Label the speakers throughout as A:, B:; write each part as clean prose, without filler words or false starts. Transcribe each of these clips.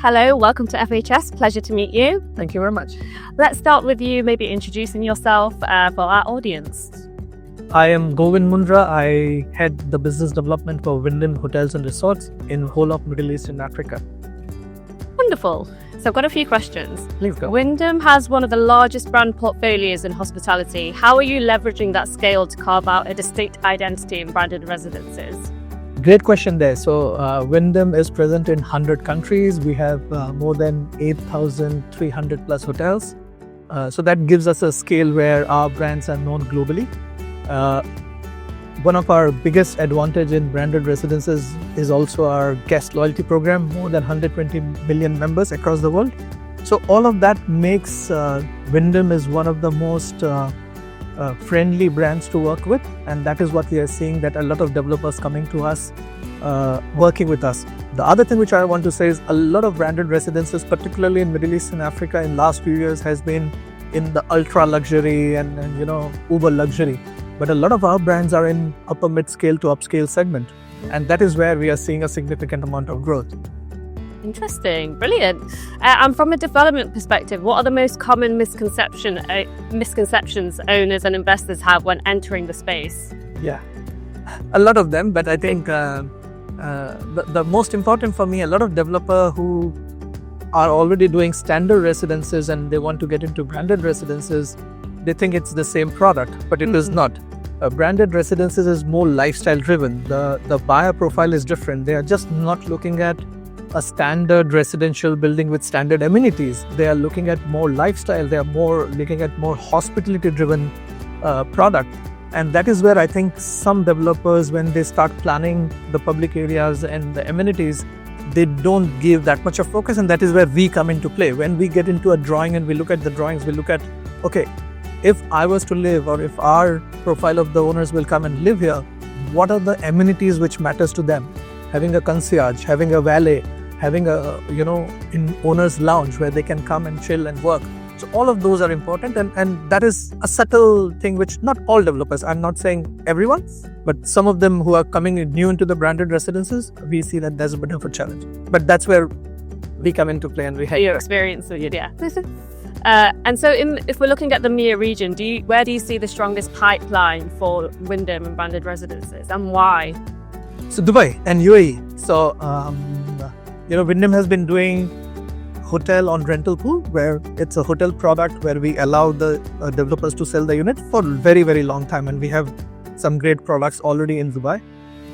A: Hello, welcome to FHS. Pleasure to meet you.
B: Thank you very much.
A: Let's start with you maybe introducing yourself for our audience.
B: I am Govind Mundra. I head the business development for Wyndham Hotels and Resorts in whole of Middle East and Africa.
A: Wonderful. So I've got a few questions.
B: Please go.
A: Wyndham has one of the largest brand portfolios in hospitality. How are you leveraging that scale to carve out a distinct identity in branded residences?
B: Great question there. So Wyndham is present in 100 countries. We have more than 8,300 plus hotels. So that gives us a scale where our brands are known globally. One of our biggest advantage in branded residences is also our guest loyalty program, more than 120 million members across the world. So all of that makes Wyndham is one of the most friendly brands to work with, and that is what we are seeing, that a lot of developers coming to us, working with us. The other thing which I want to say is a lot of branded residences, particularly in Middle East and Africa in last few years, has been in the ultra luxury and uber luxury. But a lot of our brands are in upper mid-scale to upscale segment. And that is where we are seeing a significant amount of growth.
A: Interesting. Brilliant. And from a development perspective, what are the most common misconceptions owners and investors have when entering the space?
B: Yeah, a lot of them. But I think the most important for me, a lot of developers who are already doing standard residences and they want to get into branded residences, they think it's the same product, but it is not. Branded residences is more lifestyle driven. The buyer profile is different. They are just not looking at a standard residential building with standard amenities. They are looking at more lifestyle. They are more looking at more hospitality driven product. And that is where I think some developers, when they start planning the public areas and the amenities, they don't give that much of focus. And that is where we come into play. When we get into a drawing and we look at the drawings, we look at, okay, if I was to live, or if our profile of the owners will come and live here, what are the amenities which matters to them? Having a concierge, having a valet, having a in owner's lounge where they can come and chill and work. So all of those are important, and that is a subtle thing which not all developers, I'm not saying everyone, but some of them who are coming new into the branded residences, we see that there's a bit of a challenge. But that's where we come into play and we help.
A: Your experience, yeah. And so if we're looking at the MEA region, where do you see the strongest pipeline for Wyndham and branded residences, and why?
B: So Dubai and UAE. So Wyndham has been doing hotel on rental pool, where it's a hotel product where we allow the developers to sell the unit for a very, very long time. And we have some great products already in Dubai.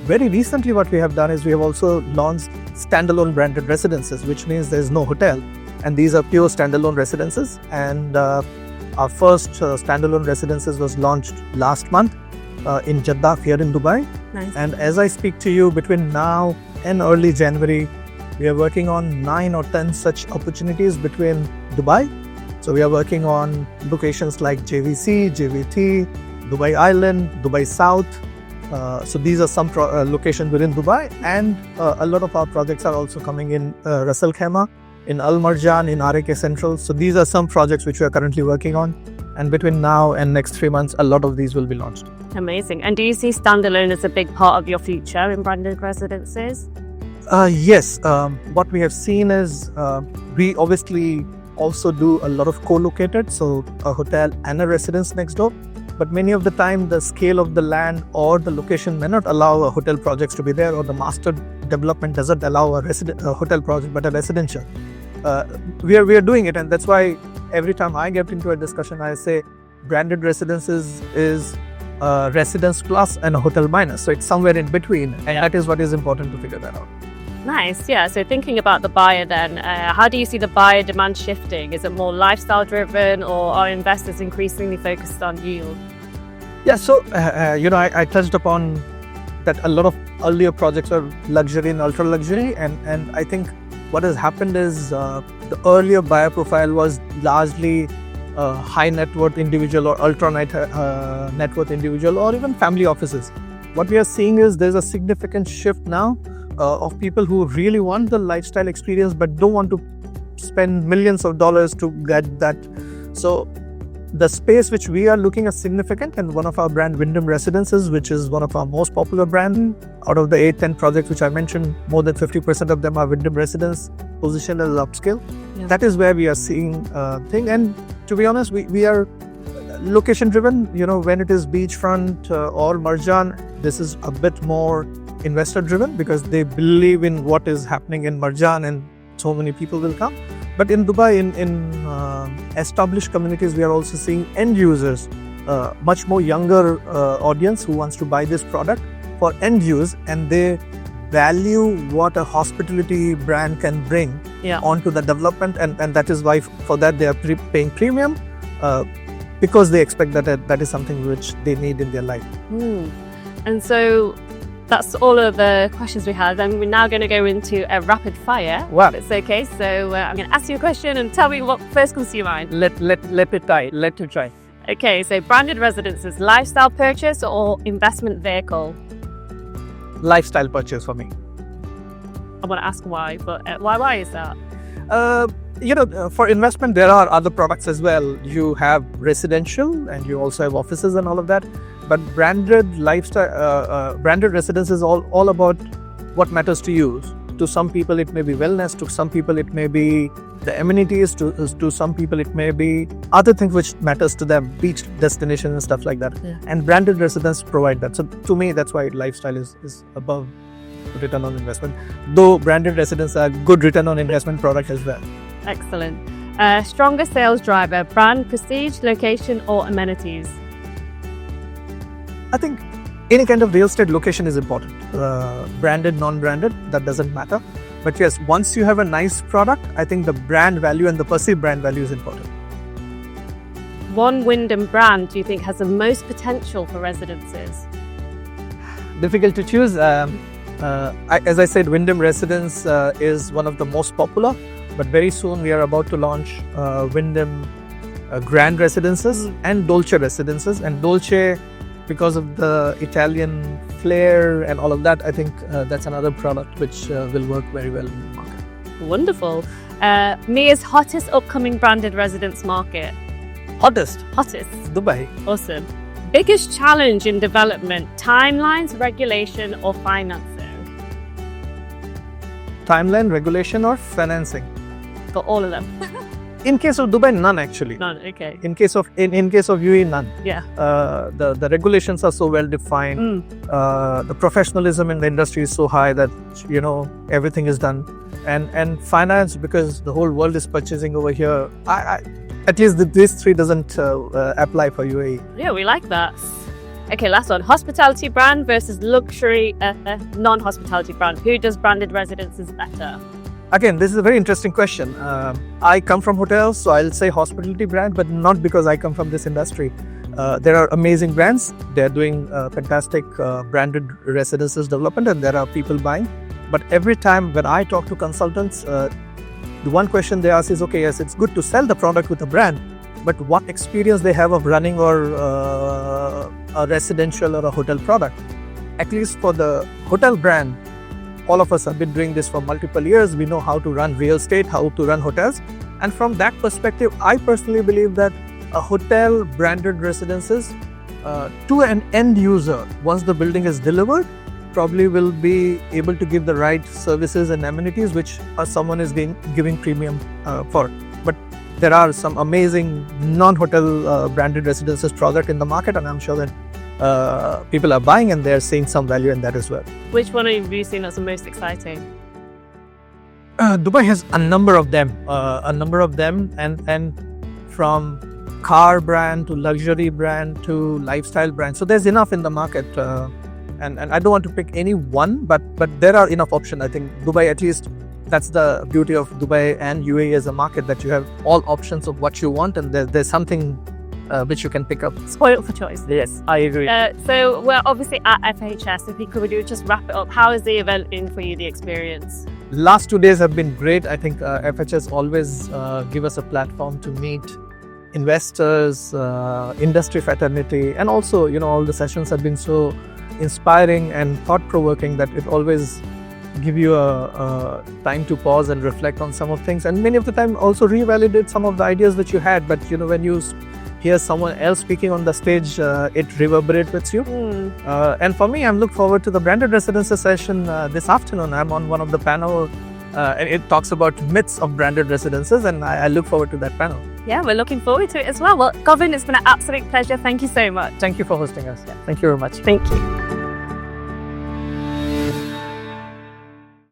B: Very recently, what we have done is we have also launched standalone branded residences, which means there's no hotel. And these are pure standalone residences. And our first standalone residences was launched last month in Jeddah, here in Dubai.
A: Nice.
B: And as I speak to you, between now and early January, we are working on 9 or 10 such opportunities between Dubai. So we are working on locations like JVC, JVT, Dubai Island, Dubai South. So these are some locations within Dubai. And a lot of our projects are also coming in Ras Al Khaimah, in Al Marjan, in RAK Central. So these are some projects which we are currently working on. And between now and next 3 months, a lot of these will be launched.
A: Amazing. And do you see standalone as a big part of your future in branded residences?
B: Yes. What we have seen is we obviously also do a lot of co-located, so a hotel and a residence next door. But many of the time, the scale of the land or the location may not allow a hotel projects to be there, or the master development doesn't allow a hotel project, but a residential. We are doing it, and that's why every time I get into a discussion, I say branded residences is residence plus and a hotel minus. So it's somewhere in between, and that is what is important to figure that out.
A: Nice, yeah. So thinking about the buyer then, how do you see the buyer demand shifting? Is it more lifestyle driven, or are investors increasingly focused on yield?
B: Yeah, so I touched upon that a lot of earlier projects are luxury and ultra luxury, and I think what has happened is the earlier buyer profile was largely high net worth individual or ultra net worth individual, or even family offices. What we are seeing is there's a significant shift now of people who really want the lifestyle experience but don't want to spend millions of dollars to get that. So The space which we are looking at significant, and one of our brand Wyndham Residences, which is one of our most popular brand. Out of the 8-10 projects which I mentioned, more than 50% of them are Wyndham Residence, positioned as upscale.
A: Yeah.
B: That is where we are seeing thing. And to be honest, we are location driven. When it is beachfront or Marjan, this is a bit more investor driven because they believe in what is happening in Marjan and so many people will come. But in Dubai, in established communities, we are also seeing end users, much more younger audience who wants to buy this product for end use, and they value what a hospitality brand can bring onto the development, and that is why for that they are paying premium because they expect that is something which they need in their life.
A: And so that's all of the questions we had, and we're now going to go into a rapid fire.
B: Wow.
A: If it's okay. So I'm going to ask you a question and tell me what first comes to your mind.
B: Let it try.
A: Okay, so branded residences, lifestyle purchase or investment vehicle?
B: Lifestyle purchase for me.
A: I want to ask why, but why is that?
B: For investment, there are other products as well. You have residential and you also have offices and all of that. But branded lifestyle, branded residence is all about what matters to you. To some people, it may be wellness. To some people, it may be the amenities. To some people, it may be other things which matters to them, beach destination and stuff like that.
A: Yeah.
B: And branded residence provide that. So to me, that's why lifestyle is above return on investment. Though branded residence are good return on investment product as well.
A: Excellent. Stronger sales driver, brand, prestige, location or amenities?
B: I think any kind of real estate location is important. Branded, non-branded, that doesn't matter. But yes, once you have a nice product, I think the brand value and the perceived brand value is important.
A: One Wyndham brand do you think has the most potential for residences?
B: Difficult to choose. As I said, Wyndham Residence is one of the most popular. But very soon we are about to launch Wyndham Grand Residences and Dolce Residences. And Dolce, because of the Italian flair and all of that, I think that's another product which will work very well in the market.
A: Wonderful. Mia's hottest upcoming branded residence market?
B: Hottest? Dubai.
A: Awesome. Biggest challenge in development, timelines, regulation or financing?
B: Timeline, regulation or financing?
A: For all of them.
B: In case of Dubai, none actually.
A: None, okay.
B: In case of UAE, none.
A: Yeah.
B: The regulations are so well defined. The professionalism in the industry is so high that everything is done. And finance, because the whole world is purchasing over here. At least these three doesn't apply for UAE.
A: Yeah, we like that. Okay, last one. Hospitality brand versus luxury non-hospitality brand. Who does branded residences better?
B: Again, this is a very interesting question. I come from hotels, so I'll say hospitality brand, but not because I come from this industry. There are amazing brands. They're doing fantastic branded residences development, and there are people buying. But every time when I talk to consultants, the one question they ask is, okay, yes, it's good to sell the product with a brand, but what experience they have of running or a residential or a hotel product? At least for the hotel brand, all of us have been doing this for multiple years. We know how to run real estate, how to run hotels. And from that perspective, I personally believe that a hotel branded residences to an end user, once the building is delivered, probably will be able to give the right services and amenities which someone is giving premium for. But there are some amazing non-hotel branded residences product in the market, and I'm sure that people are buying and they're seeing some value in that as well.
A: Which one have you seen as the most exciting?
B: Dubai has a number of them, and from car brand to luxury brand to lifestyle brand. So there's enough in the market, and I don't want to pick any one, but there are enough options. I think Dubai, at least, that's the beauty of Dubai and UAE as a market, that you have all options of what you want, and there's something which you can pick up.
A: Spoiled for choice.
B: Yes, I agree.
A: So we're obviously at FHS. If we could just wrap it up, how is the event been for you, the experience?
B: Last 2 days have been great. I think FHS always give us a platform to meet investors, industry fraternity, and also all the sessions have been so inspiring and thought-provoking that it always give you a time to pause and reflect on some of things, and many of the time also revalidate some of the ideas that you had. But when you hear someone else speaking on the stage, it reverberates with you. And for me, I'm looking forward to the branded residences session this afternoon. I'm on one of the panel, and it talks about myths of branded residences, and I look forward to that panel.
A: Yeah, we're looking forward to it as well. Well, Govind, it's been an absolute pleasure. Thank you so much.
B: Thank you for hosting us. Thank you very much.
A: Thank you.